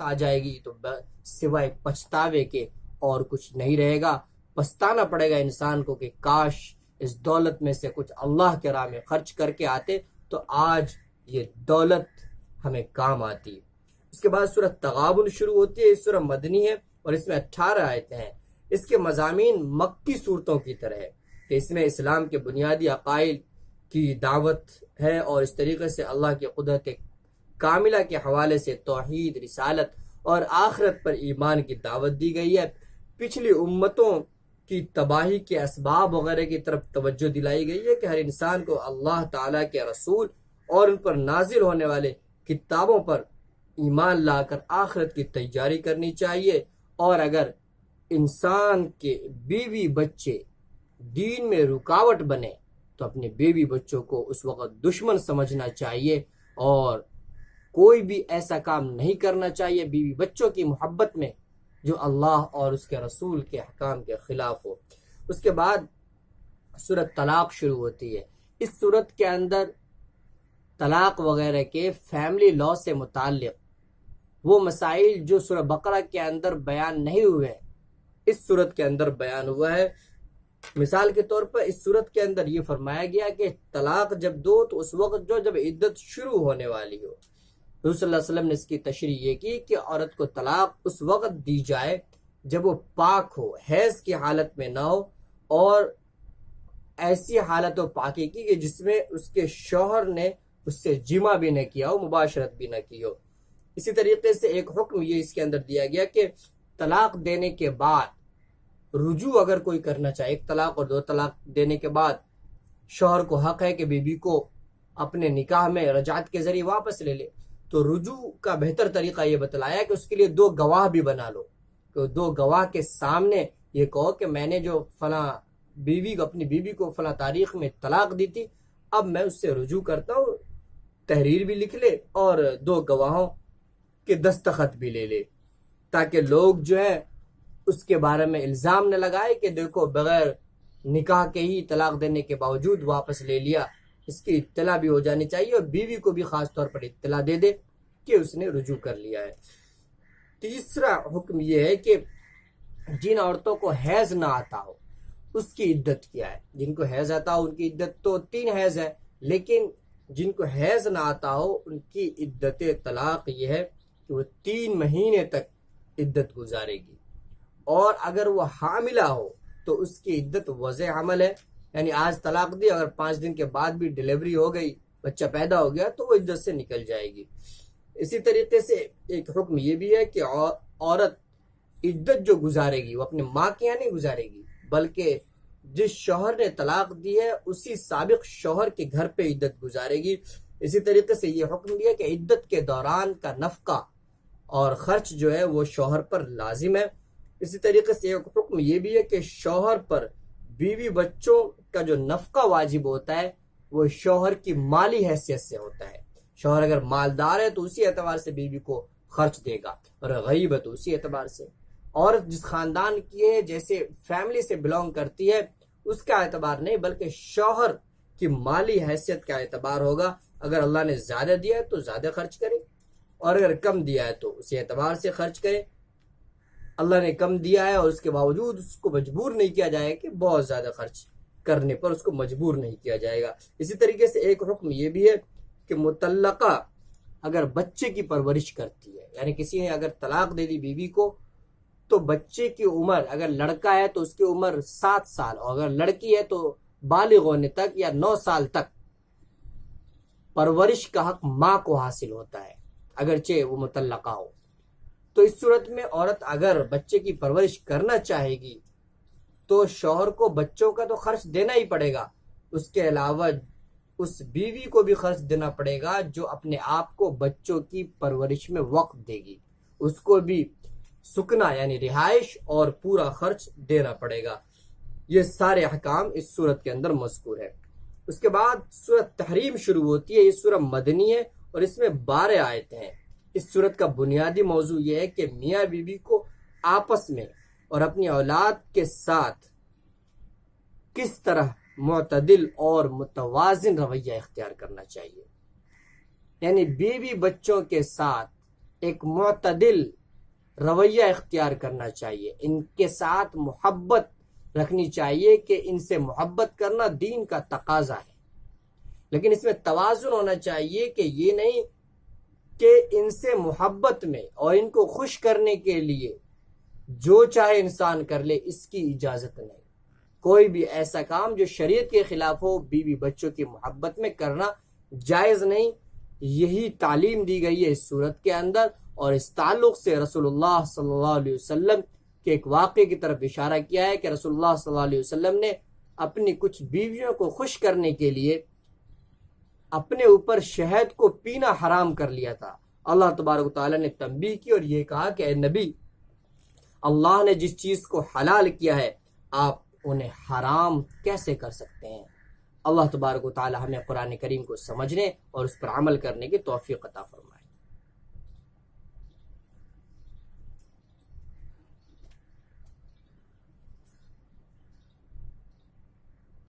وقت آ جائے گی تو سوائے پچھتاوے کے اور کچھ نہیں رہے گا. پچھتانا پڑے گا انسان کو کہ کاش اس دولت میں سے کچھ اللہ کے راہ میں خرچ کر کے آتے تو آج یہ دولت ہمیں کام آتی. اس کے بعد سورہ تغابن شروع ہوتی ہے. یہ سورہ مدنی ہے اور اس میں 18 آیتیں ہیں. اس کے مضامین مکی صورتوں کی طرح ہے کہ اس میں اسلام کے بنیادی عقائد کی دعوت ہے اور اس طریقے سے اللہ کی قدرت کاملہ کے حوالے سے توحید، رسالت اور آخرت پر ایمان کی دعوت دی گئی ہے. پچھلی امتوں کی تباہی کے اسباب وغیرہ کی طرف توجہ دلائی گئی ہے کہ ہر انسان کو اللہ تعالیٰ کے رسول اور ان پر نازل ہونے والے کتابوں پر ایمان لا کر آخرت کی تیاری کرنی چاہیے. اور اگر انسان کے بیوی بچے دین میں رکاوٹ بنے تو اپنے بیوی بچوں کو اس وقت دشمن سمجھنا چاہیے اور کوئی بھی ایسا کام نہیں کرنا چاہیے بیوی بچوں کی محبت میں جو اللہ اور اس کے رسول کے احکام کے خلاف ہو. اس کے بعد سورۃ طلاق شروع ہوتی ہے. اس سورت کے اندر طلاق وغیرہ کے فیملی لا سے متعلق وہ مسائل جو سورہ بقرہ کے اندر بیان نہیں ہوئے اس سورت کے اندر بیان ہوا ہے. مثال کے طور پر اس سورت کے اندر یہ فرمایا گیا کہ طلاق جب دو تو اس وقت جب عدت شروع ہونے والی ہو. حضور صلی اللہ علیہ وسلم نے اس کی تشریح یہ کی کہ عورت کو طلاق اس وقت دی جائے جب وہ پاک ہو، حیض کی حالت میں نہ ہو اور ایسی حالت و پاکی کی کہ جس میں اس کے شوہر نے اس سے جمع بھی نہ کیا ہو، مباشرت بھی نہ کی ہو. اسی طریقے سے ایک حکم یہ اس کے اندر دیا گیا کہ طلاق دینے کے بعد رجوع اگر کوئی کرنا چاہے، ایک طلاق اور 2 طلاق دینے کے بعد شوہر کو حق ہے کہ بیوی کو اپنے نکاح میں رجعت کے ذریعے واپس لے لے، تو رجوع کا بہتر طریقہ یہ بتلایا کہ اس کے لیے 2 گواہ بھی بنا لو. تو 2 گواہ کے سامنے یہ کہو کہ میں نے جو فلاں اپنی بیوی کو فلاں تاریخ میں طلاق دی تھی، اب میں اس سے رجوع کرتا ہوں. تحریر بھی لکھ لے اور 2 گواہوں کے دستخط بھی لے لے تاکہ لوگ جو ہے اس کے بارے میں الزام نہ لگائے کہ دیکھو بغیر نکاح کے ہی طلاق دینے کے باوجود واپس لے لیا. اس کی اطلاع بھی ہو جانی چاہیے اور بیوی کو بھی خاص طور پر اطلاع دے دے کہ اس نے رجوع کر لیا ہے. تیسرا حکم یہ ہے کہ جن عورتوں کو حیض نہ آتا ہو اس کی عدت کیا ہے. جن کو حیض آتا ہو ان کی عدت تو 3 حیض ہے، لیکن جن کو حیض نہ آتا ہو ان کی عدت طلاق یہ ہے کہ وہ 3 مہینے تک عدت گزارے گی. اور اگر وہ حاملہ ہو تو اس کی عدت وضع حمل ہے، یعنی آج طلاق دی، اگر 5 دن کے بعد بھی ڈیلیوری ہو گئی، بچہ پیدا ہو گیا تو وہ عدت سے نکل جائے گی. اسی طریقے سے ایک حکم یہ بھی ہے کہ عورت عدت جو گزارے گی وہ اپنے ماں کے یہاں نہیں گزارے گی بلکہ جس شوہر نے طلاق دی ہے اسی سابق شوہر کے گھر پہ عدت گزارے گی. اسی طریقے سے یہ حکم بھی ہے کہ عدت کے دوران کا نفقہ اور خرچ جو ہے وہ شوہر پر لازم ہے. اسی طریقے سے ایک حکم یہ بھی ہے کہ شوہر پر بیوی بچوں کا جو نفقہ واجب ہوتا ہے وہ شوہر کی مالی حیثیت سے ہوتا ہے. شوہر اگر مالدار ہے تو اسی اعتبار سے بیوی کو خرچ دے گا اور غریب ہے تو اسی اعتبار سے. عورت جس خاندان کی ہے، جیسے فیملی سے بلونگ کرتی ہے، اس کا اعتبار نہیں بلکہ شوہر کی مالی حیثیت کا اعتبار ہوگا. اگر اللہ نے زیادہ دیا ہے تو زیادہ خرچ کرے اور اگر کم دیا ہے تو اسی اعتبار سے خرچ کرے. اللہ نے کم دیا ہے اور اس کے باوجود اس کو مجبور نہیں کیا جائے کہ بہت زیادہ خرچ کرنے پر اس کو مجبور نہیں کیا جائے گا. اسی طریقے سے ایک حکم یہ بھی ہے کہ مطلقہ اگر بچے کی پرورش کرتی ہے، یعنی کسی نے اگر طلاق دے دی بیوی کو تو بچے کی عمر اگر لڑکا ہے تو اس کی عمر 7 سال اور اگر لڑکی ہے تو بالغ ہونے تک یا 9 سال تک پرورش کا حق ماں کو حاصل ہوتا ہے اگرچہ وہ مطلقہ ہو. تو اس صورت میں عورت اگر بچے کی پرورش کرنا چاہے گی تو شوہر کو بچوں کا تو خرچ دینا ہی پڑے گا، اس کے علاوہ اس بیوی کو بھی خرچ دینا پڑے گا جو اپنے آپ کو بچوں کی پرورش میں وقت دے گی. اس کو بھی سکنا یعنی رہائش اور پورا خرچ دینا پڑے گا. یہ سارے احکام اس صورت کے اندر مذکور ہے. اس کے بعد سورۃ تحریم شروع ہوتی ہے. یہ سورہ مدنی ہے اور اس میں 12 آیتیں ہیں. اس سورت کا بنیادی موضوع یہ ہے کہ میاں بیوی کو آپس میں اور اپنی اولاد کے ساتھ کس طرح معتدل اور متوازن رویہ اختیار کرنا چاہیے. یعنی بیوی بچوں کے ساتھ ایک معتدل رویہ اختیار کرنا چاہیے، ان کے ساتھ محبت رکھنی چاہیے کہ ان سے محبت کرنا دین کا تقاضا ہے، لیکن اس میں توازن ہونا چاہیے کہ یہ نہیں کہ ان سے محبت میں اور ان کو خوش کرنے کے لیے جو چاہے انسان کر لے، اس کی اجازت نہیں۔ کوئی بھی ایسا کام جو شریعت کے خلاف ہو بیوی بچوں کی محبت میں کرنا جائز نہیں۔ یہی تعلیم دی گئی ہے اس صورت کے اندر، اور اس تعلق سے رسول اللہ صلی اللہ علیہ وسلم کے ایک واقعے کی طرف اشارہ کیا ہے کہ رسول اللہ صلی اللہ علیہ وسلم نے اپنی کچھ بیویوں کو خوش کرنے کے لیے اپنے اوپر شہد کو پینا حرام کر لیا تھا۔ اللہ تبارک و تعالیٰ نے تنبیہ کی اور یہ کہا کہ اے نبی، اللہ نے جس چیز کو حلال کیا ہے آپ انہیں حرام کیسے کر سکتے ہیں؟ اللہ تبارک و تعالیٰ ہمیں قرآن کریم کو سمجھنے اور اس پر عمل کرنے کی توفیق عطا فرمائے۔